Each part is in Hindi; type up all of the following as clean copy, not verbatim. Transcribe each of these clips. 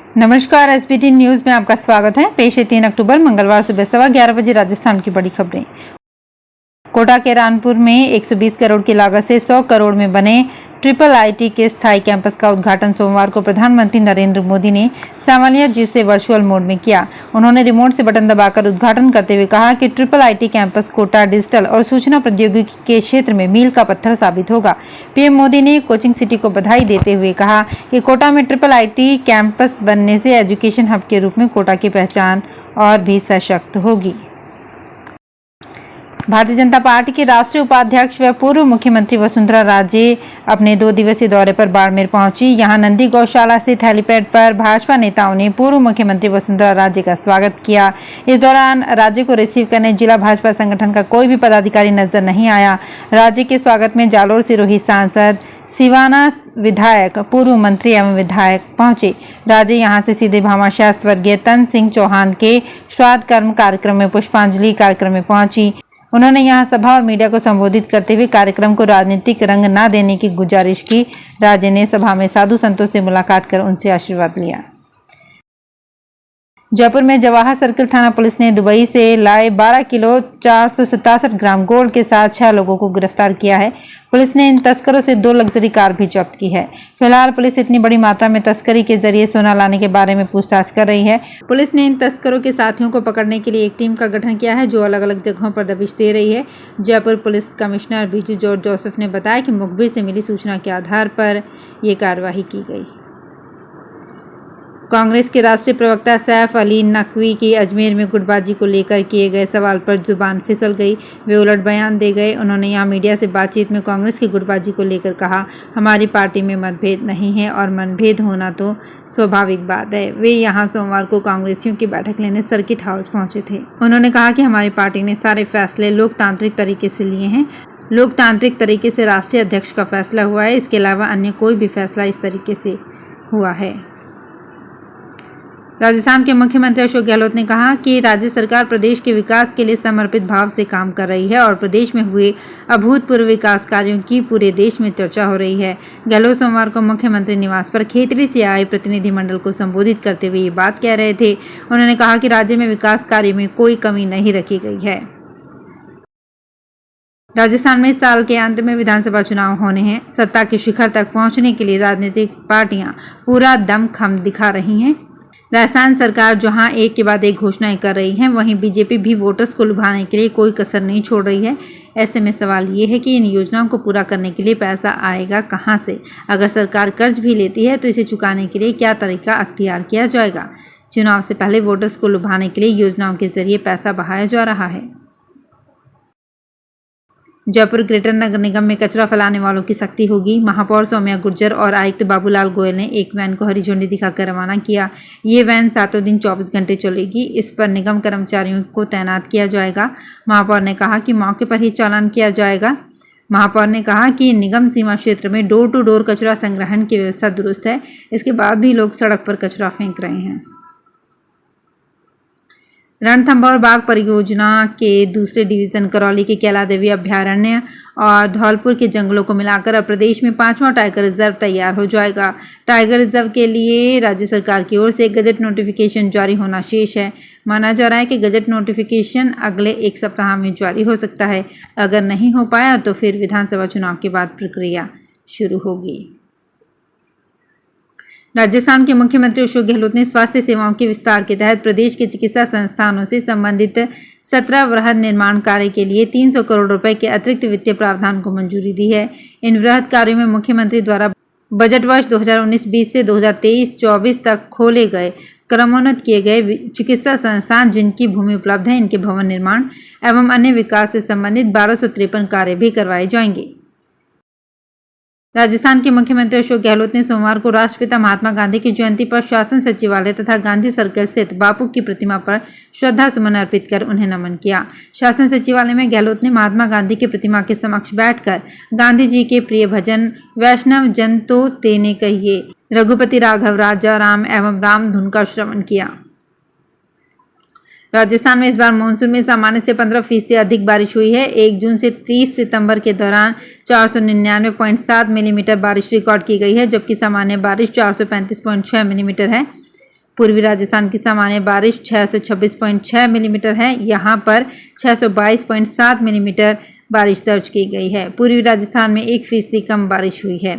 नमस्कार, एसबीटी न्यूज में आपका स्वागत है। पेश है 3 अक्टूबर मंगलवार सुबह 11:15 बजे राजस्थान की बड़ी खबरें। कोटा के रानपुर में 120 करोड़ की लागत से 100 करोड़ में बने IIIT के स्थायी कैंपस का उद्घाटन सोमवार को प्रधानमंत्री नरेंद्र मोदी ने सामान्य जी से वर्चुअल मोड में किया। उन्होंने रिमोट से बटन दबाकर उद्घाटन करते हुए कहा कि IIIT कैंपस कोटा डिजिटल और सूचना प्रौद्योगिकी के क्षेत्र में मील का पत्थर साबित होगा। पीएम मोदी ने कोचिंग सिटी को बधाई देते हुए कहा कि कोटा में IIIT कैंपस बनने से एजुकेशन हब के रूप में कोटा की पहचान और भी सशक्त होगी। भारतीय जनता पार्टी के राष्ट्रीय उपाध्यक्ष व पूर्व मुख्यमंत्री वसुंधरा राजे अपने 2 दिवसीय दौरे पर बाड़मेर पहुंची। यहां नंदी गौशाला स्थित हेलीपैड पर भाजपा नेताओं ने पूर्व मुख्यमंत्री वसुंधरा राजे का स्वागत किया। इस दौरान राज्य को रिसीव करने जिला भाजपा संगठन का कोई भी पदाधिकारी नजर नहीं आया। राज्य के स्वागत में जालोर सिरोही सांसद, सिवाना विधायक, पूर्व मंत्री एवं विधायक पहुंचे। राजे यहां से सीधे भामाशाह स्वर्गीय तन सिंह चौहान के श्राद्ध कर्म कार्यक्रम में पुष्पांजलि कार्यक्रम में पहुंची। उन्होंने यहां सभा और मीडिया को संबोधित करते हुए कार्यक्रम को राजनीतिक रंग न देने की गुजारिश की। राजे ने सभा में साधु संतों से मुलाकात कर उनसे आशीर्वाद लिया। जयपुर में जवाहर सर्किल थाना पुलिस ने दुबई से लाए 12 किलो 467 ग्राम गोल्ड के साथ 6 लोगों को गिरफ्तार किया है। पुलिस ने इन तस्करों से 2 लग्जरी कार भी जब्त की है। फिलहाल पुलिस इतनी बड़ी मात्रा में तस्करी के जरिए सोना लाने के बारे में पूछताछ कर रही है। पुलिस ने इन तस्करों के साथियों को पकड़ने के लिए एक टीम का गठन किया है जो अलग अलग जगहों पर दबिश दे रही है। Jaipur police commissioner Biju George Joseph ने बताया कि मुखबिर से मिली सूचना के आधार पर ये कार्रवाई की गई। कांग्रेस के राष्ट्रीय प्रवक्ता सैफ अली नकवी की अजमेर में गुटबाजी को लेकर किए गए सवाल पर जुबान फिसल गई। वे उलट बयान दे गए। उन्होंने यहां मीडिया से बातचीत में कांग्रेस की गुटबाजी को लेकर कहा, हमारी पार्टी में मतभेद नहीं है और मनभेद होना तो स्वाभाविक बात है। वे यहां सोमवार को कांग्रेसियों की बैठक लेने सर्किट हाउस पहुंचे थे। उन्होंने कहा कि हमारी पार्टी ने सारे फैसले लोकतांत्रिक तरीके से लिए हैं। लोकतांत्रिक तरीके से राष्ट्रीय अध्यक्ष का फैसला हुआ है। इसके अलावा अन्य कोई भी फैसला इस तरीके से हुआ है। राजस्थान के मुख्यमंत्री अशोक गहलोत ने कहा कि राज्य सरकार प्रदेश के विकास के लिए समर्पित भाव से काम कर रही है और प्रदेश में हुए अभूतपूर्व विकास कार्यों की पूरे देश में चर्चा हो रही है। गहलोत सोमवार को मुख्यमंत्री निवास पर खेतड़ी से आए प्रतिनिधिमंडल को संबोधित करते हुए ये बात कह रहे थे। उन्होंने कहा कि राज्य में विकास कार्य में कोई कमी नहीं रखी गई है। राजस्थान में इस साल के अंत में विधानसभा चुनाव होने हैं। सत्ता के शिखर तक पहुंचने के लिए राजनीतिक पार्टियां पूरा दमखम दिखा रही हैं। राजस्थान सरकार जहां एक के बाद एक घोषणाएं कर रही है, वहीं बीजेपी भी वोटर्स को लुभाने के लिए कोई कसर नहीं छोड़ रही है। ऐसे में सवाल ये है कि इन योजनाओं को पूरा करने के लिए पैसा आएगा कहां से? अगर सरकार कर्ज भी लेती है तो इसे चुकाने के लिए क्या तरीका अख्तियार किया जाएगा? चुनाव से पहले वोटर्स को लुभाने के लिए योजनाओं के जरिए पैसा बहाया जा रहा है। जयपुर ग्रेटर नगर निगम में कचरा फैलाने वालों की सख्ती होगी। महापौर सौम्या गुर्जर और आयुक्त बाबूलाल गोयल ने एक वैन को हरी झंडी दिखाकर रवाना किया। ये वैन 7 दिन 24 घंटे चलेगी। इस पर निगम कर्मचारियों को तैनात किया जाएगा। महापौर ने कहा कि मौके पर ही चालान किया जाएगा। महापौर ने कहा कि निगम सीमा क्षेत्र में डोर टू डोर कचरा संग्रहण की व्यवस्था दुरुस्त है। इसके बाद भी लोग सड़क पर कचरा फेंक रहे हैं। रणथंभौर बाघ परियोजना के दूसरे डिवीजन करौली के कैला देवी अभ्यारण्य और धौलपुर के जंगलों को मिलाकर अब प्रदेश में 5वां टाइगर रिजर्व तैयार हो जाएगा। टाइगर रिजर्व के लिए राज्य सरकार की ओर से गजट नोटिफिकेशन जारी होना शेष है। माना जा रहा है कि गजट नोटिफिकेशन अगले 1 सप्ताह में जारी हो सकता है। अगर नहीं हो पाया तो फिर विधानसभा चुनाव के बाद प्रक्रिया शुरू होगी। राजस्थान के मुख्यमंत्री अशोक गहलोत ने स्वास्थ्य सेवाओं के विस्तार के तहत प्रदेश के चिकित्सा संस्थानों से संबंधित 17 वृहद निर्माण कार्य के लिए 300 करोड़ रुपए के अतिरिक्त वित्तीय प्रावधान को मंजूरी दी है। इन वृहद कार्यों में मुख्यमंत्री द्वारा बजट वर्ष 2019-20 से 2023-24 तक खोले गए क्रमोन्नत किए गए चिकित्सा संस्थान जिनकी भूमि उपलब्ध है, इनके भवन निर्माण एवं अन्य विकास से संबंधित 1253 कार्य भी करवाए जाएंगे। राजस्थान के मुख्यमंत्री अशोक गहलोत ने सोमवार को राष्ट्रपिता महात्मा गांधी की जयंती पर शासन सचिवालय तथा गांधी सर्कल स्थित बापू की प्रतिमा पर श्रद्धा सुमन अर्पित कर उन्हें नमन किया। शासन सचिवालय में गहलोत ने महात्मा गांधी की प्रतिमा के समक्ष बैठकर गांधी जी के प्रिय भजन वैष्णव जन तो तेने कहिए, रघुपति राघव राजा राम एवं राम धुन का श्रवण किया। राजस्थान में इस बार मानसून में सामान्य से 15% अधिक बारिश हुई है। 1 जून से 30 सितंबर के दौरान 499.7 मिलीमीटर बारिश रिकॉर्ड की गई है, जबकि सामान्य बारिश 435.6 मिलीमीटर है। पूर्वी राजस्थान की सामान्य बारिश 626.6 मिलीमीटर है। यहाँ पर 622.7 मिलीमीटर बारिश दर्ज की गई है। पूर्वी राजस्थान में 1% कम बारिश हुई है।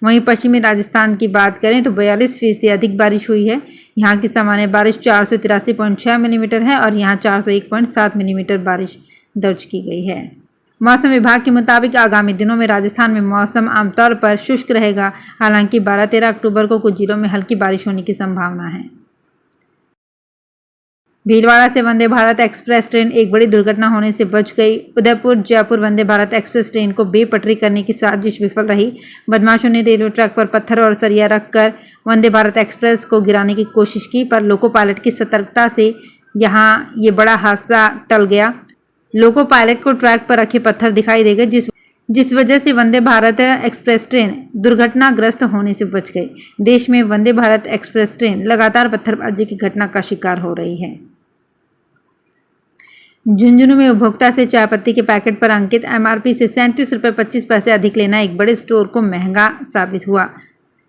वहीं पश्चिमी राजस्थान की बात करें तो 42% अधिक बारिश हुई है। यहाँ की सामान्य बारिश 483.6 मिलीमीटर है और यहाँ 401.7 मिलीमीटर बारिश दर्ज की गई है। मौसम विभाग के मुताबिक आगामी दिनों में राजस्थान में मौसम आमतौर पर शुष्क रहेगा। हालांकि 12-13 अक्टूबर को कुछ जिलों में हल्की बारिश होने की संभावना है। भीलवाड़ा से वंदे भारत एक्सप्रेस ट्रेन एक बड़ी दुर्घटना होने से बच गई। उदयपुर जयपुर वंदे भारत एक्सप्रेस ट्रेन को बेपटरी करने की साजिश विफल रही। बदमाशों ने रेलवे ट्रैक पर पत्थर और सरिया रखकर वंदे भारत एक्सप्रेस को गिराने की कोशिश की, पर लोको पायलट की सतर्कता से यहाँ ये बड़ा हादसा टल गया। लोको पायलट को ट्रैक पर रखे पत्थर दिखाई दे गए, जिस वजह से वंदे भारत एक्सप्रेस ट्रेन दुर्घटनाग्रस्त होने से बच गई। देश में वंदे भारत एक्सप्रेस ट्रेन लगातार पत्थरबाजी की घटना का शिकार हो रही है। झुंझुनू में उपभोक्ता से चाय पत्ती के पैकेट पर अंकित MRP से 37 रुपये 25 पैसे अधिक लेना एक बड़े स्टोर को महंगा साबित हुआ।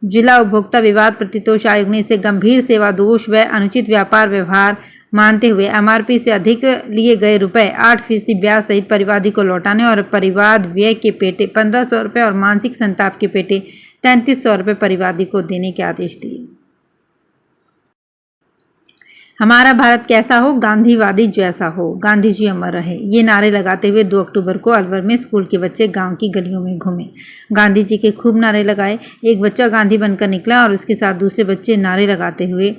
जिला उपभोक्ता विवाद प्रतितोष आयोग ने इसे गंभीर सेवा दोष व अनुचित व्यापार व्यवहार मानते हुए MRP से अधिक लिए गए रुपए 8% ब्याज सहित परिवादी को लौटाने और परिवाद व्यय के पेटे 1500 रुपये और मानसिक संताप के पेटे 3300 रुपये परिवादी को देने के आदेश दिए। हमारा भारत कैसा हो, गांधीवादी जैसा हो, गांधी जी अमर रहे, ये नारे लगाते हुए 2 अक्टूबर को अलवर में स्कूल के बच्चे गांव की गलियों में घूमे। गांधी जी के खूब नारे लगाए। एक बच्चा गांधी बनकर निकला और उसके साथ दूसरे बच्चे नारे लगाते हुए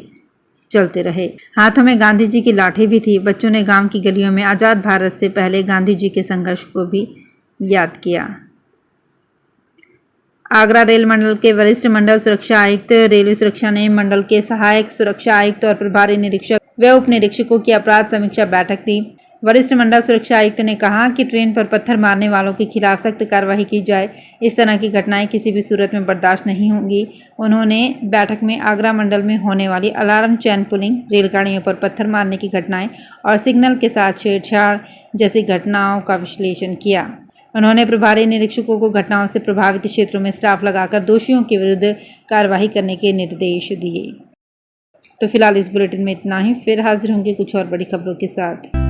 चलते रहे। हाथों में गांधी जी की लाठी भी थी। बच्चों ने गांव की गलियों में आज़ाद भारत से पहले गांधी जी के संघर्ष को भी याद किया। आगरा रेल मंडल के वरिष्ठ मंडल सुरक्षा आयुक्त रेलवे सुरक्षा ने मंडल के सहायक सुरक्षा आयुक्त और प्रभारी निरीक्षक व उप निरीक्षकों की अपराध समीक्षा बैठक दी। वरिष्ठ मंडल सुरक्षा आयुक्त ने कहा कि ट्रेन पर पत्थर मारने वालों के खिलाफ सख्त कार्रवाई की जाए। इस तरह की घटनाएं किसी भी सूरत में बर्दाश्त नहीं होंगी। उन्होंने बैठक में आगरा मंडल में होने वाली अलार्म चैन पुलिंग, रेलगाड़ियों पर पत्थर मारने की घटनाएं और सिग्नल के साथ छेड़छाड़ जैसी घटनाओं का विश्लेषण किया। उन्होंने प्रभारी निरीक्षकों को घटनाओं से प्रभावित क्षेत्रों में स्टाफ लगाकर दोषियों के विरुद्ध कार्रवाई करने के निर्देश दिए। तो फिलहाल इस बुलेटिन में इतना ही। फिर हाजिर होंगे कुछ और बड़ी खबरों के साथ।